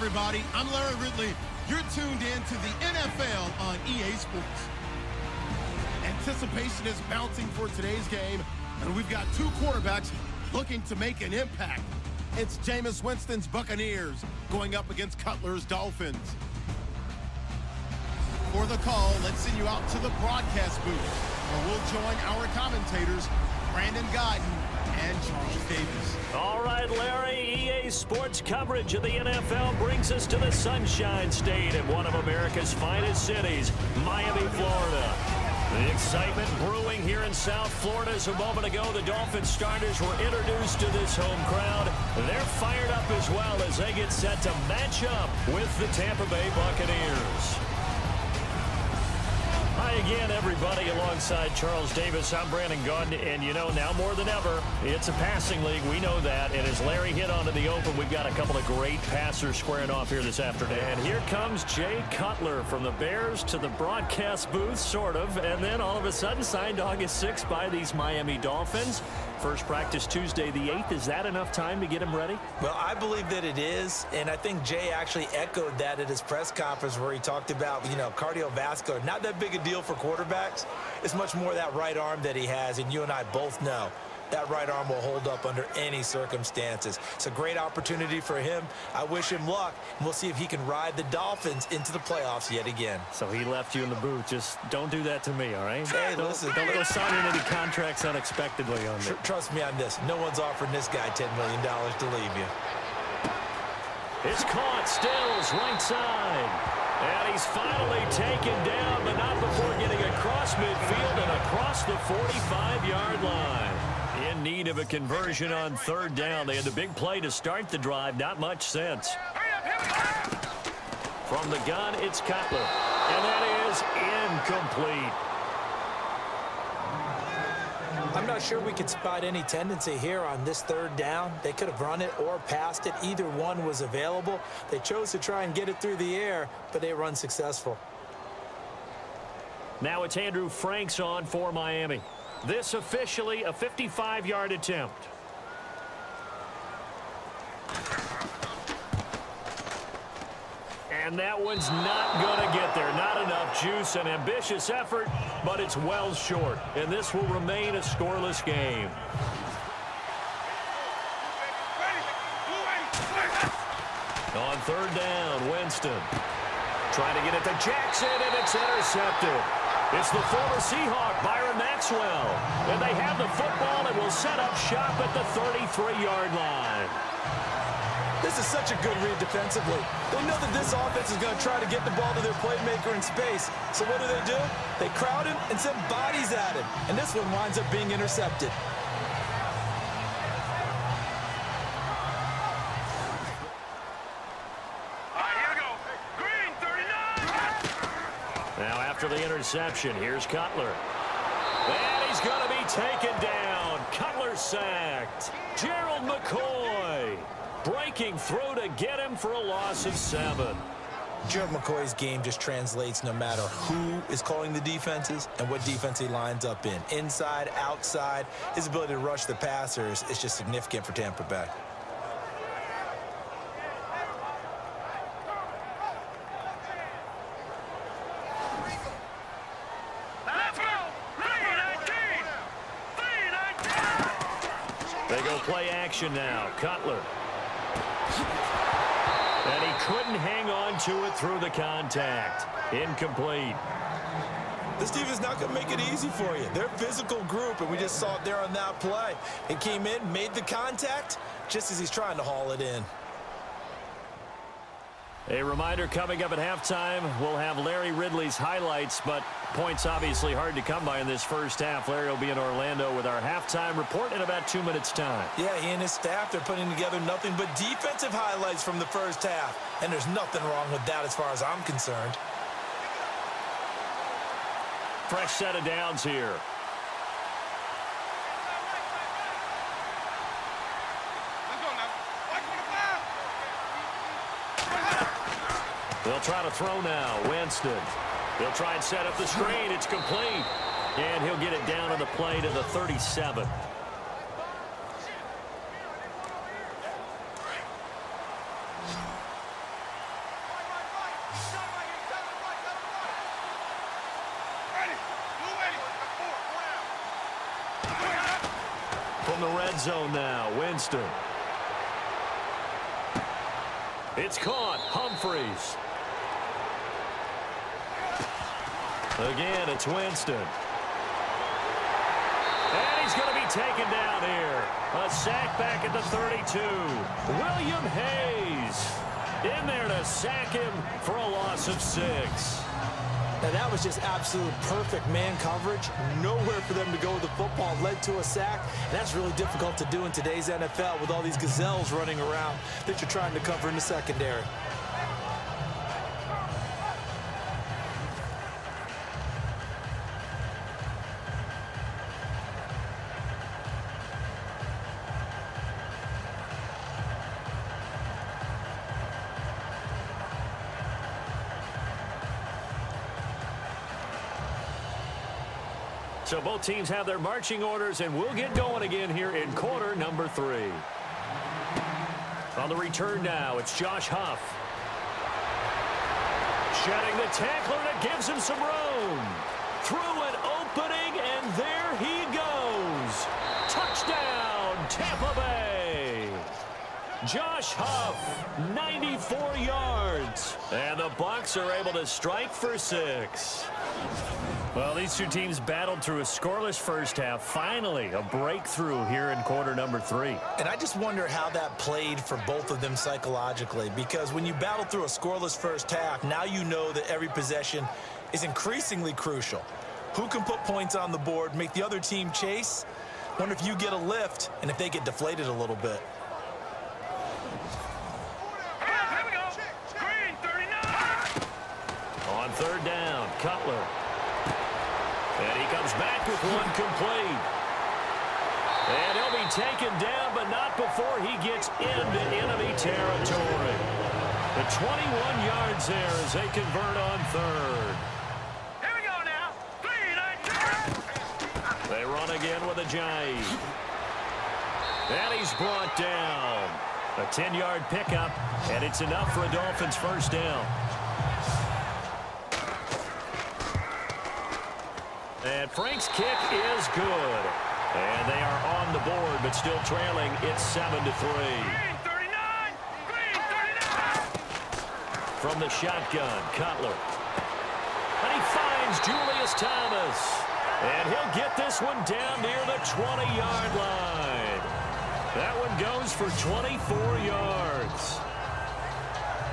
everybody. I'm Larry Ridley. You're tuned in to the NFL on EA Sports. Anticipation is mounting for today's game, and we've got two quarterbacks looking to make an impact. It's Jameis Winston's Buccaneers going up against Cutler's Dolphins. For the call, let's send you out to the broadcast booth, where we'll join our commentators, Brandon Guyton and Charles Davis. All right, Larry, EA Sports coverage of the NFL brings us to the Sunshine State in one of America's finest cities, Miami, Florida. The excitement brewing here in South Florida. As a moment ago, the Dolphins starters were introduced to this home crowd. They're fired up as well as they get set to match up with the Tampa Bay Buccaneers. Hi again, everybody, alongside Charles Davis. I'm Brandon Guyton, and you know, now more than ever, it's a passing league. We know that, and as Larry hit onto the open, we've got a couple of great passers squaring off here this afternoon. And here comes Jay Cutler from the Bears to the broadcast booth, sort of, and then all of a sudden signed August 6th by these Miami Dolphins. First practice Tuesday the 8th. Is that enough time to get him ready? Well, I believe that it is, and I think Jay actually echoed that at his press conference where he talked about, cardiovascular. Not that big a deal for quarterbacks. It's much more that right arm that he has, and you and I both know that right arm will hold up under any circumstances. It's a great opportunity for him. I wish him luck, and we'll see if he can ride the Dolphins into the playoffs yet again. So he left you in the booth. Just don't do that to me, all right? Hey, listen. Don't go signing any contracts unexpectedly on me. Trust me on this. No one's offering this guy $10 million to leave you. It's caught. Stills, right side. And he's finally taken down, but not before getting across midfield and across the 45-yard line. In need of a conversion on third down. They had the big play to start the drive. Not much sense. From the gun, it's Cutler. And that is incomplete. I'm not sure we could spot any tendency here on this third down. They could have run it or passed it. Either one was available. They chose to try and get it through the air, but they were unsuccessful. Now it's Andrew Franks on for Miami. This officially a 55-yard attempt. And that one's not going to get there. Not enough juice. An ambitious effort, but it's well short. And this will remain a scoreless game. On third down, Winston. Trying to get it to Jackson, and it's intercepted. It's the former Seahawk, Byron Maxwell. And they have the football and will set up shop at the 33-yard line. This is such a good read defensively. They know that this offense is going to try to get the ball to their playmaker in space. So what do? They crowd him and send bodies at him. And this one winds up being intercepted. Now after the interception, here's Cutler. And he's going to be taken down. Cutler sacked. Gerald McCoy breaking through to get him for a loss of 7. Gerald McCoy's game just translates no matter who is calling the defenses and what defense he lines up in. Inside, outside, his ability to rush the passers is just significant for Tampa Bay. They go play action now. Cutler. And he couldn't hang on to it through the contact. Incomplete. This team is not going to make it easy for you. They're a physical group, and we just saw it there on that play. It came in, made the contact, just as he's trying to haul it in. A reminder coming up at halftime, we'll have Larry Ridley's highlights, but points obviously hard to come by in this first half. Larry will be in Orlando with our halftime report in about 2 minutes' time. Yeah, he and his staff, they're putting together nothing but defensive highlights from the first half, and there's nothing wrong with that as far as I'm concerned. Fresh set of downs here. They'll try to throw now. Winston. He'll try and set up the screen. It's complete. And he'll get it down on the play to the 37. from the red zone now. Winston. It's caught. Humphries. Again, it's Winston. And he's going to be taken down here. A sack back at the 32. William Hayes in there to sack him for a loss of 6. And that was just absolute perfect man coverage. Nowhere for them to go with the football. Led to a sack. And that's really difficult to do in today's NFL with all these gazelles running around that you're trying to cover in the secondary. So both teams have their marching orders, and we'll get going again here in quarter number 3. On the return now, it's Josh Huff. Shedding the tackler that gives him some room. Through an opening, and there he goes. Touchdown, Tampa Bay. Josh Huff, 94 yards. And the Bucs are able to strike for 6. Well, these two teams battled through a scoreless first half. Finally, a breakthrough here in quarter number 3. And I just wonder how that played for both of them psychologically, because when you battle through a scoreless first half, now you know that every possession is increasingly crucial. Who can put points on the board, make the other team chase? Wonder if you get a lift and if they get deflated a little bit. On third down, Cutler. And he comes back with one complete. And he'll be taken down, but not before he gets into enemy territory. The 21 yards there as they convert on third. Here we go now. They run again with a jive. And he's brought down. A 10-yard pickup, and it's enough for a Dolphins first down. And Frank's kick is good. And they are on the board, but still trailing. It's 7-3. Green 39! Green 39! From the shotgun, Cutler. And he finds Julius Thomas. And he'll get this one down near the 20-yard line. That one goes for 24 yards.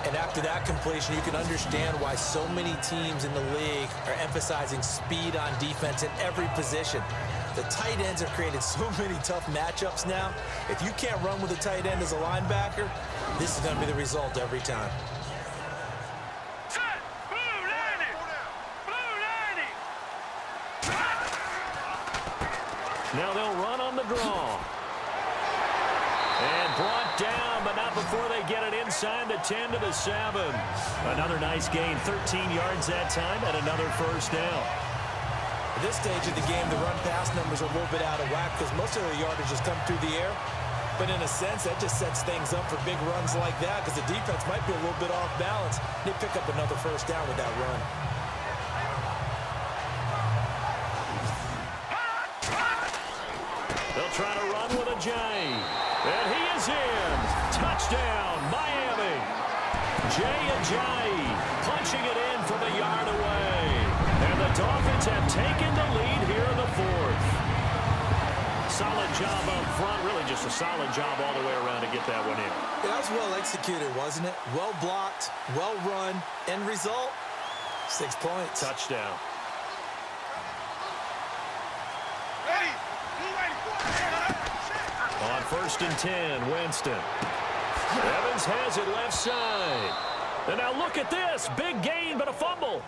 And after that completion, you can understand why so many teams in the league are emphasizing speed on defense in every position. The tight ends have created so many tough matchups now. If you can't run with a tight end as a linebacker, this is going to be the result every time. Set! Blue 90! Blue 90! Now they'll run on the draw. And brought down, but not before they get it inside the 10 to the 7. Another nice gain, 13 yards that time, and another first down. At this stage of the game, the run-pass numbers are a little bit out of whack because most of their yardage has come through the air. But in a sense, that just sets things up for big runs like that because the defense might be a little bit off balance. They pick up another first down with that run. They'll try to run with a J. And he is in. Touchdown, Miami. Jay Ajayi punching it in from a yard away. And the Dolphins have taken the lead here in the 4th. Solid job up front. Really just a solid job all the way around to get that one in. That was well executed, wasn't it? Well blocked, well run. End result, 6 points. Touchdown. On 1st and 10, Winston. Evans has it left side. And now look at this. Big gain, but a fumble.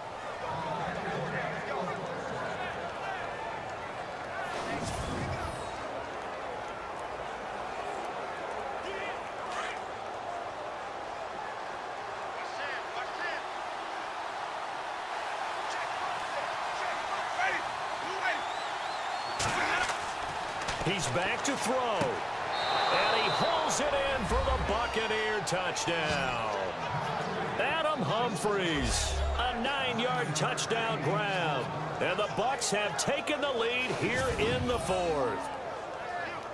He's back to throw. And he hauls it in for the Buccaneer touchdown. Adam Humphries, a 9-yard touchdown grab. And the Bucs have taken the lead here in the 4th.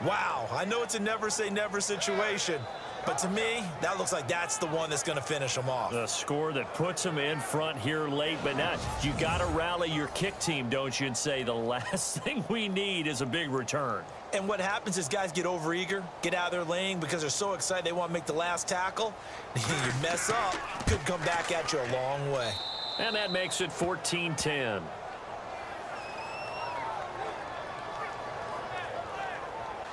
Wow, I know it's a never say never situation, but to me, that looks like that's the one that's going to finish them off. The score that puts them in front here late, but now you got to rally your kick team, don't you, and say the last thing we need is a big return. And what happens is guys get overeager, get out of their lane because they're so excited they want to make the last tackle. You mess up, could come back at you a long way. And that makes it 14-10.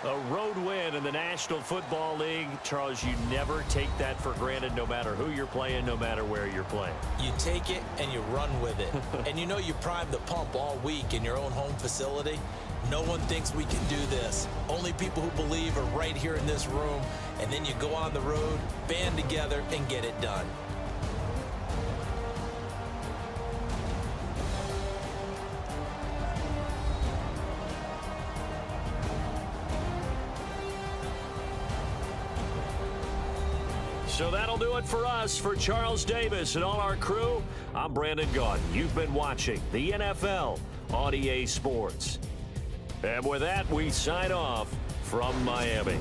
A road win in the National Football League. Charles, you never take that for granted no matter who you're playing, no matter where you're playing. You take it and you run with it. And you know you primed the pump all week in your own home facility. No one thinks we can do this. Only people who believe are right here in this room. And then you go on the road, band together, and get it done. So that'll do it for us. For Charles Davis and all our crew, I'm Brandon Gaudin. You've been watching the NFL on EA Sports. And with that, we sign off from Miami.